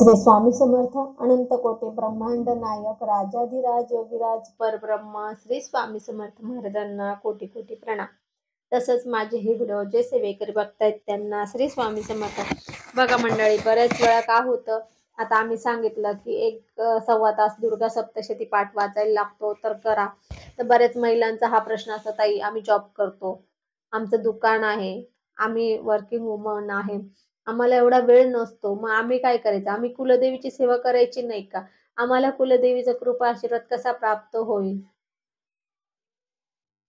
श्री स्वामी समर्थ अनंत कोटी ब्रह्मांड नायक राजाधिराज योगीराज परब्रह्म श्री स्वामी समर्थ महाराजांना कोटी कोटी प्रणाम। तसंच माझे हे व्हिडिओ जे सेवेकरी बघतायत त्यांना श्री स्वामी समर्थ। बघा मंडळी, बऱ्याच वेळा का होतं, आता आम्ही सांगितलं की एक सव्वा तास दुर्गा सप्तशती पाठ वाचायला लागतो तर करा। तर बऱ्याच महिलांचा हा प्रश्न असतो, ताई आम्ही जॉब करतो, आमचं दुकान आहे, आम्ही वर्किंग वुमन आहे, आम्हाला एवढा वेळ नसतो, मग आम्ही काय करायचं? आम्ही कुलदेवीची सेवा करायची नाही का? आम्हाला कुलदेवीचा कृपा आशीर्वाद कसा प्राप्त होईल?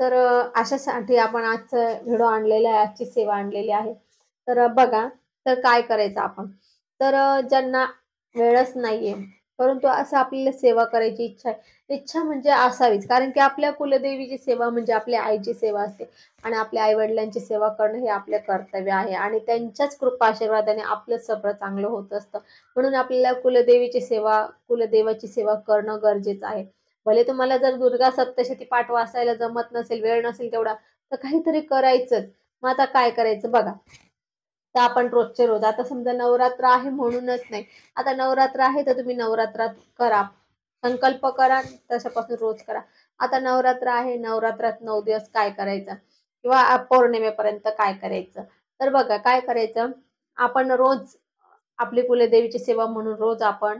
तर अशासाठी आपण आजचा व्हिडिओ आणलेला आहे, आजची सेवा आणलेली आहे। तर बघा, तर काय करायचं आपण? तर ज्यांना वेळच नाहीये परंतु असं आपल्याला सेवा करायची इच्छा आहे, इच्छा म्हणजे असावीच, कारण की आपल्या कुलदेवीची सेवा म्हणजे आपल्या आईची सेवा असते आणि आपल्या आई-वडिलांची सेवा करणं हे आपलं कर्तव्य आहे आणि त्यांच्याच कृपा आशीर्वादाने आपलं सगळं चांगलं होत असतं। म्हणून आपल्याला कुलदेवीची सेवा, कुलदेवाची सेवा करणं गरजेचं आहे। भले तुम्हाला जर दुर्गा सप्तशती पाठ वाचायला जमत नसेल, वेळ नसेल तेवढा, तर काहीतरी करायचंच। मग आता काय करायचं बघा, तर आपण रोजचे रोज, आता समजा नवरात्र आहे म्हणूनच नाही, आता नवरात्र आहे तर तुम्ही नवरात्रात करा, संकल्प करा, तशापासून रोज करा। आता नवरात्र आहे, नवरात्रात 9 दिवस काय करायचं किंवा पौर्णिमेपर्यंत काय करायचं? तर बघा काय करायचं, आपण रोज आपली कुलदेवीची सेवा म्हणून रोज आपण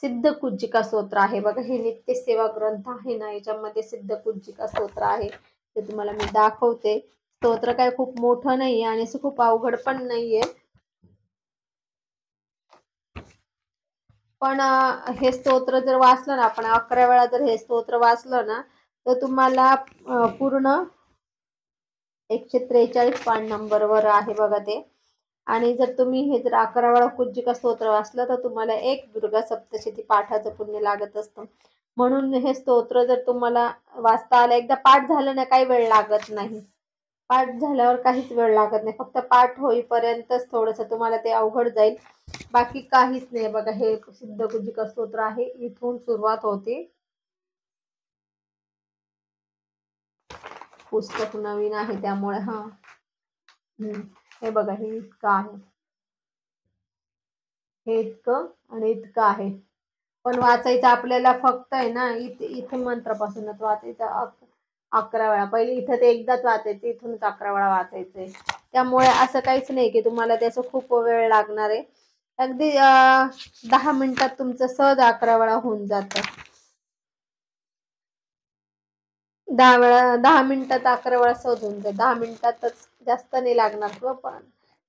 सिद्ध कुंजिका स्तोत्र आहे बघा, हे नित्य सेवा ग्रंथ आहे ना, याच्यामध्ये सिद्ध कुंजिका स्तोत्र आहे, ते तुम्हाला मी दाखवते। स्तोत्र काय खूप मोठं नाहीये आणि असं खूप अवघड पण नाहीये, पण हे स्तोत्र जर वाचलं ना आपण 11 वेळा, जर हे स्तोत्र वाचलं ना, तर तुम्हाला पूर्ण 143 पान नंबरवर आहे बघा ते। आणि जर तुम्ही हे जर 11 वेळा कुंजिका स्तोत्र वाचलं तर तुम्हाला एक दुर्गा सप्तशती पाठाचं पुण्य लागत असतं। म्हणून हे स्तोत्र जर तुम्हाला वाचता आलं, एकदा पाठ झालं ना, काही वेळ लागत नाही, पाठ झाल्यावर काहीच वेळ लागत नाही, फक्त पाठ होईपर्यंतच थोडंसं तुम्हाला ते अवघड जाईल, बाकी काहीच नाही। बघा, हे सिद्ध कुंजिका स्तोत्र आहे, इथून सुरुवात होते। पुस्तक नवीन आहे त्यामुळे हे बघा, हे इतकं आहे, हे इतकं आणि इतकं आहे, पण वाचायचं आपल्याला फक्त आहे ना, इथे मंत्रापासूनच वाचायचं 11 वेळा। पहिले इथं ते एकदाच वाचायचं, इथूनच 11 वेळा वाचायचंय। त्यामुळे असं काहीच नाही की तुम्हाला त्याचा खूप वेळ लागणार आहे, अगदी 10 मिनिटात तुमचं सहज 11 वेळा होऊन जातं। 10 मिनिटात 11 वेळा सहज होऊन जाईल, 10 मिनिटातच, जास्त नाही लागणार किंवा पण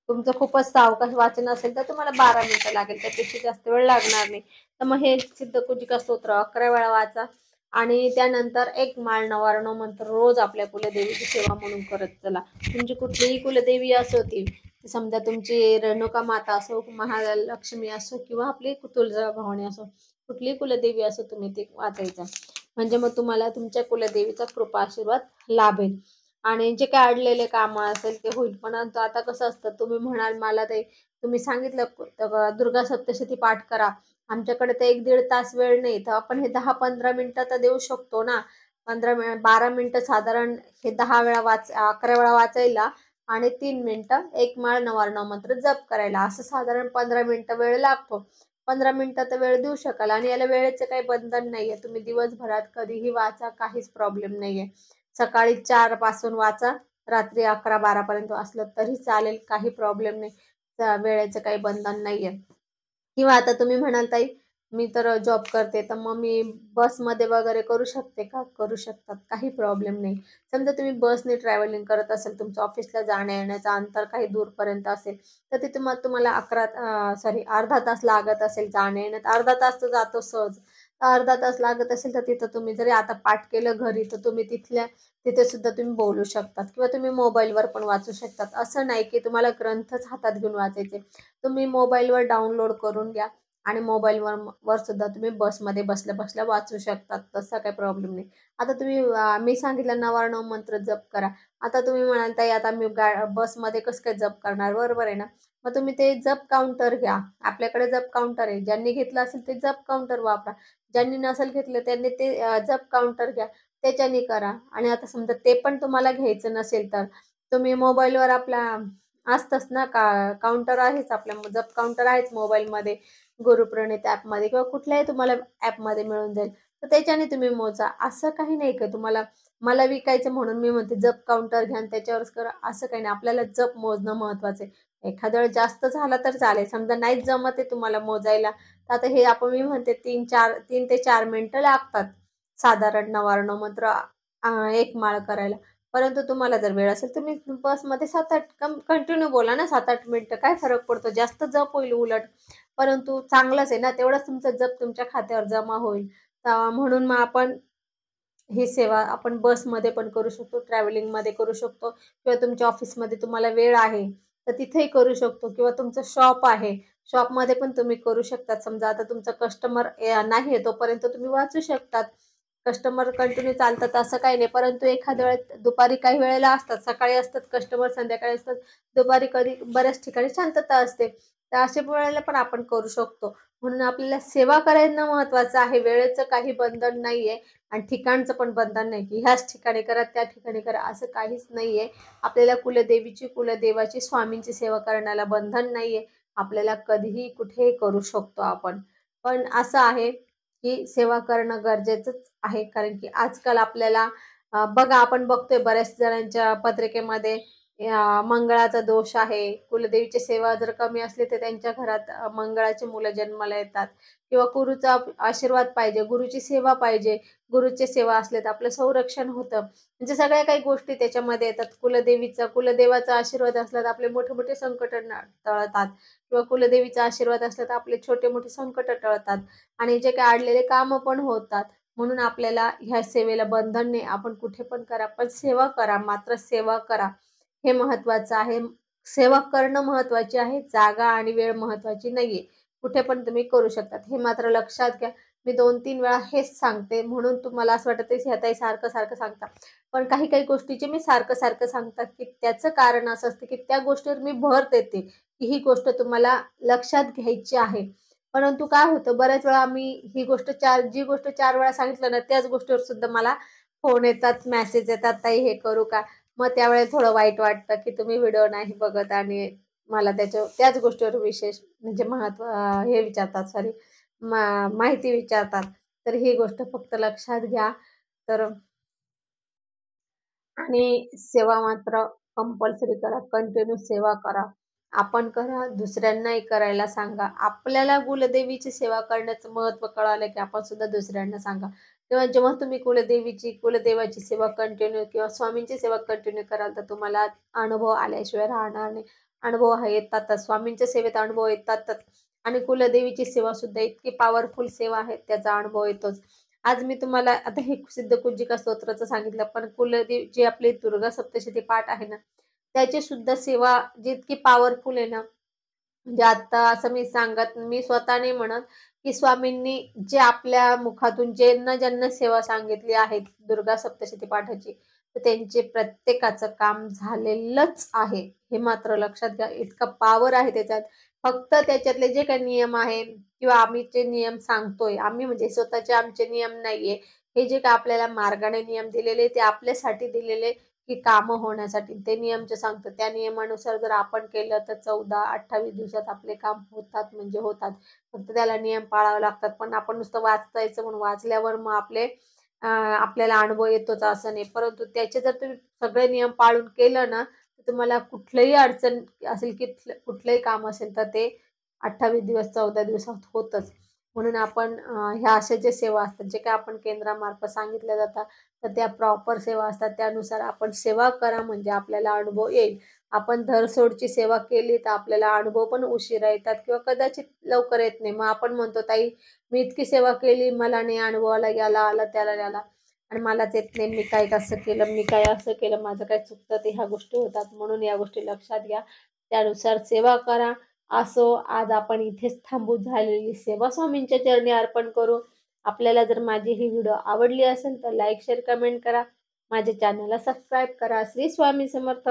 तुमचं खूपच सावकाश वाचन असेल तर तुम्हाला 12 मिनिटं लागेल, त्यापेक्षा जास्त वेळ लागणार नाही। तर मग हे सिद्ध कुंजिका स्तोत्र 11 वेळा वाचा आणि त्यानंतर एक माळ नवार्णव मंत्र रोज आपल्या कुलदेवीची सेवा म्हणून करत चला। तुमची कुठलीही कुलदेवी असो, ती समजा तुमची रेणुका माता असो, महालक्ष्मी असो किंवा आपली तुळजाभवानी असो, कुठलीही कुलदेवी असो, तुम्ही ते वाचायचं, म्हणजे मग तुम्हाला तुमच्या कुलदेवीचा कृपा आशीर्वाद लाभेल आणि जे काय अडलेले काम असेल ते होईल। पण आता कसं असतं, तुम्ही म्हणाल मला ते तुम्ही सांगितलं दुर्गा सप्तशती पाठ करा, आमच्याकडे तर 1-1.5 तास वेळ नाही, तर आपण हे 10-15 मिनिटं तर देऊ शकतो ना। 12 मिनिटं साधारण हे 10 वेळा 11 वेळा वाचायला आणि 3 मिनिटं एक माळ नवार्णव मंत्र जप करायला, असं साधारण 15 मिनिटं वेळ लागतो। 15 मिनिटं तर वेळ देऊ शकाल आणि याला वेळेचं काही बंधन नाहीये, तुम्ही दिवसभरात कधीही वाचा, काहीच प्रॉब्लेम नाहीये। सकाळी 4 पासून वाचा, रात्री 11-12 पर्यंत वाचलं तरी चालेल, काही प्रॉब्लेम नाही, वेळेचं काही बंधन नाहीये। किंवा आता तुम्ही म्हणाल, ताई मी तर जॉब करते, तर मग मी बसमध्ये वगैरे करू शकते का? करू शकतात, काही प्रॉब्लेम नाही। समजा तुम्ही बसने ट्रॅव्हलिंग करत असेल, तुमच्या ऑफिसला जाण्या-येण्याचं अंतर काही दूरपर्यंत असेल, तर तिथे मग तुम्हाला अर्धा तास लागत असेल जाण्या-येण्यात, अर्धा तास तर जातो सहज, तर अर्धा तास लागत असेल तर तिथं तुम्ही जरी आता पाठ केलं घरी, तर तुम्ही तिथे सुद्धा तुम्ही बोलू शकतात किंवा तुम्ही मोबाईलवर पण वाचू शकतात। असं नाही की तुम्हाला ग्रंथच हातात घेऊन वाचायचे, तुम्ही मोबाईलवर डाउनलोड करून घ्या आणि मोबाईलवर सुद्धा तुम्ही बसमध्ये बसल्या-बसल्या वाचू शकतात, तसा काही प्रॉब्लेम नाही। आता तुम्ही मी सांगितलं नवार्णव मंत्र जप करा, आता तुम्ही म्हणाल, ताई आता मी बसमध्ये कसं काय जप करणार? बरोबर आहे ना? मग तुम्ही ते जप काउंटर घ्या, आपल्याकडे जप काउंटर आहे, ज्यांनी घेतलं असेल ते जप काउंटर वापरा, ज्यांनी नसेल घेतलं त्यांनी ते जप काउंटर घ्या, त्याच्याने करा। आणि आता समजा ते पण तुम्हाला घ्यायचं नसेल तर तुम्ही मोबाईलवर आपला असतंच ना, काउंटर आहेच आपल्या जप काउंटर आहेच मोबाईलमध्ये, गुरुप्रणित ॲपमध्ये किंवा कुठल्याही तुम्हाला ॲपमध्ये मिळून जाईल. तर त्याच्याने तुम्ही मोजा. असं काही नाही का तुम्हाला मला विकायचं म्हणून मी म्हणते जप काउंटर घ्या आणि त्याच्यावरच करा, असं काही नाही. आपल्याला जप मोजणं महत्त्वाचं आहे. एखाद्या वेळेस जास्त झाला तर चालेल. समजा नाहीच जमत आहे तुम्हाला मोजायला, तर आता हे मी म्हणते 3 ते 4 मिनिटं लागतात साधारण नवार्णव मंत्र 1 माळ करायला. परंतु तुम्हाला जर वेळ असेल, तुम्ही बसमध्ये 7-8 कंटिन्यू बोला ना 7-8 मिनिटं. काय फरक पडतो? जास्त जप होईल उलट. परंतु चांगलंच आहे ना, तेवढाच तुमचा जप तुमच्या खात्यावर जमा होईल. म्हणून मग ही सेवा आपण बसमध्ये पण करू शकतो, ट्रॅव्हलिंगमध्ये करू शकतो किंवा तुमच्या ऑफिसमध्ये तुम्हाला वेळ आहे, तर तिथेही करू शकतो किंवा तुमचं शॉप आहे, शॉपमध्ये पण तुम्ही करू शकतात. समजा आता तुमचा कस्टमर नाही आहे तोपर्यंत तुम्ही वाचू शकतात. कस्टमर कंटिन्यू चालतात असं काही नाही. परंतु एखाद्या वेळेस दुपारी काही वेळेला असतात, सकाळी असतात कस्टमर, संध्याकाळी असतात, दुपारी कधी बऱ्याच ठिकाणी शांतता असते. तर अशा वेळेला पण आपण करू शकतो. म्हणून आपल्याला सेवा करणं महत्त्वाचं आहे. वेळेचं काही बंधन नाहीये आणि ठिकाणचं पण बंधन नाही, की ह्याच ठिकाणी करा, त्या ठिकाणी करा, असं काहीच नाहीये. आपल्याला कुलदेवीची, कुलदेवाची, स्वामींची सेवा करण्याला बंधन नाहीये. आपल्याला कधीही कुठेही करू शकतो आपण. पण असं आहे, की सेवा करणं गरजेचंच आहे. कारण की आजकाल आपल्याला बघा आपण बघतोय बऱ्याच जणांच्या पत्रिकेमध्ये मंगळाचा दोष आहे. कुलदेवीची सेवा जर कमी असली तर त्यांच्या घरात मंगळाची मुलं जन्माला येतात किंवा गुरूचा आशीर्वाद पाहिजे, गुरुची सेवा पाहिजे. गुरुची सेवा असली तर आपलं संरक्षण होतं. म्हणजे सगळ्या काही गोष्टी त्याच्यामध्ये येतात. कुलदेवाचा आशीर्वाद असला तर आपले मोठे-मोठे संकट टळतात किंवा कुलदेवीचा आशीर्वाद असला तर आपले छोटे-मोठे संकट टळतात आणि जे काही अडलेले कामं पण होतात. म्हणून आपल्याला ह्या सेवेला बंधन नाही. आपण कुठे पण करा, पण सेवा करा, मात्र सेवा करा. हे महत्त्वाचं आहे. सेवा करणं महत्त्वाची आहे. जागा आणि वेळ महत्त्वाची नाहीये. कुठे पण तुम्ही करू शकतात. हे मात्र लक्षात घ्या. मी 2-3 वेळा हेच सांगते म्हणून तुम्हाला असं वाटत आहे, ह्या ताई सारखं-सारखं सांगतात. पण काही-काही गोष्टीचे मी सारखं-सारखं सांगतात, की त्याचं कारण असं असतं, की त्या गोष्टीवर मी भर देते, की ही गोष्ट तुम्हाला लक्षात घ्यायची आहे. परंतु काय होतं बऱ्याच वेळा मी जी गोष्ट 4 वेळा सांगितलं ना, त्याच गोष्टीवर सुद्धा मला फोन येतात, मेसेज येतात, "ताई हे करू का?" मग त्यावेळेस थोडं वाईट वाटतं, की तुम्ही व्हिडिओ नाही बघत आणि मला त्याच गोष्टीवर विशेष म्हणजे हे विचारतात सॉरी माहिती विचारतात. तर ही गोष्ट फक्त लक्षात घ्या. तर आणि सेवा मात्र कंपल्सरी करा. कंटिन्यू सेवा करा. आपण करा, दुसऱ्यांनाही करायला सांगा. आपल्याला कुलदेवीची सेवा करण्याचं महत्त्व कळालं, की आपण सुद्धा दुसऱ्यांना सांगा. तेव्हा जेव्हा तुम्ही कुलदेवाची सेवा कंटिन्यू किंवा स्वामींची सेवा कंटिन्यू कराल, तर तुम्हाला अनुभव आल्याशिवाय राहणार नाही. अनुभव हा येतातच. स्वामींच्या सेवेत अनुभव येतातच आणि कुलदेवीची सेवा सुद्धा इतकी पॉवरफुल सेवा आहे, त्याचा अनुभव येतोच. आज मी तुम्हाला आता हे सिद्धकुंजिका स्तोत्राचं सांगितलं, पण जी आपली दुर्गा सप्तशती पाठ आहे ना, त्याची सुद्धा सेवा जी इतकी पॉवरफुल आहे ना, म्हणजे आता असं मी स्वतः नाही म्हणत, की स्वामींनी जे आपल्या मुखातून ज्यांना सेवा सांगितली आहे दुर्गा सप्तशती पाठाची, तर त्यांचे प्रत्येकाचं काम झालेलंच आहे. हे मात्र लक्षात घ्या. इतका पॉवर आहे त्याच्यात. फक्त त्याच्यातले जे काही नियम आहे किंवा आम्ही जे नियम सांगतोय, आम्ही म्हणजे स्वतःचे आमचे नियम नाहीये. हे जे काही आपल्याला मार्गाने नियम दिलेले, ते आपल्यासाठी दिलेले की कामं होण्यासाठी. ते नियम जे सांगतात, त्या नियमानुसार जर आपण केलं, तर 14-28 दिवसात आपले काम होतात म्हणजे होतात. फक्त त्याला नियम पाळावे लागतात. पण आपण नुसतं वाचायचं म्हणून वाचल्यावर मग आपल्याला अनुभव येतोच असं नाही. परंतु त्याचे जर तुम्ही सगळे नियम पाळून केलं ना, तर तुम्हाला कुठलीही अडचण असेल, की कुठलंही काम असेल, तर ते 28 दिवस, 14 दिवसात होतंच. म्हणून आपण ह्या अशा ज्या सेवा असतात, जे काही आपण केंद्रामार्फत सांगितल्या जातात, तर त्या प्रॉपर सेवा असतात. त्यानुसार आपण सेवा करा म्हणजे आपल्याला अनुभव येईल. आपण धरसोडची सेवा केली, तर आपल्याला अनुभव पण उशिरा येतात किंवा कदाचित लवकर येत नाही. मग आपण म्हणतो, "ताई, मी इतकी सेवा केली, मला नाही अनुभव आला, याला आला, त्याला आला आणि मलाच येत नाही. मी काय कसं केलं, मी काय असं केलं, माझं काय चुकतं." ते ह्या गोष्टी होतात. म्हणून या गोष्टी लक्षात घ्या. त्यानुसार सेवा करा. असो, आज आपण इथेच थांबू. झालेली सेवा स्वामींच्या चरणी अर्पण करू. आपल्याला जर माझी ही व्हिडिओ आवडली असेल, तर लाईक, शेअर, कमेंट करा. माझ्या चॅनलला सबस्क्राईब करा. श्री स्वामी समर्थ.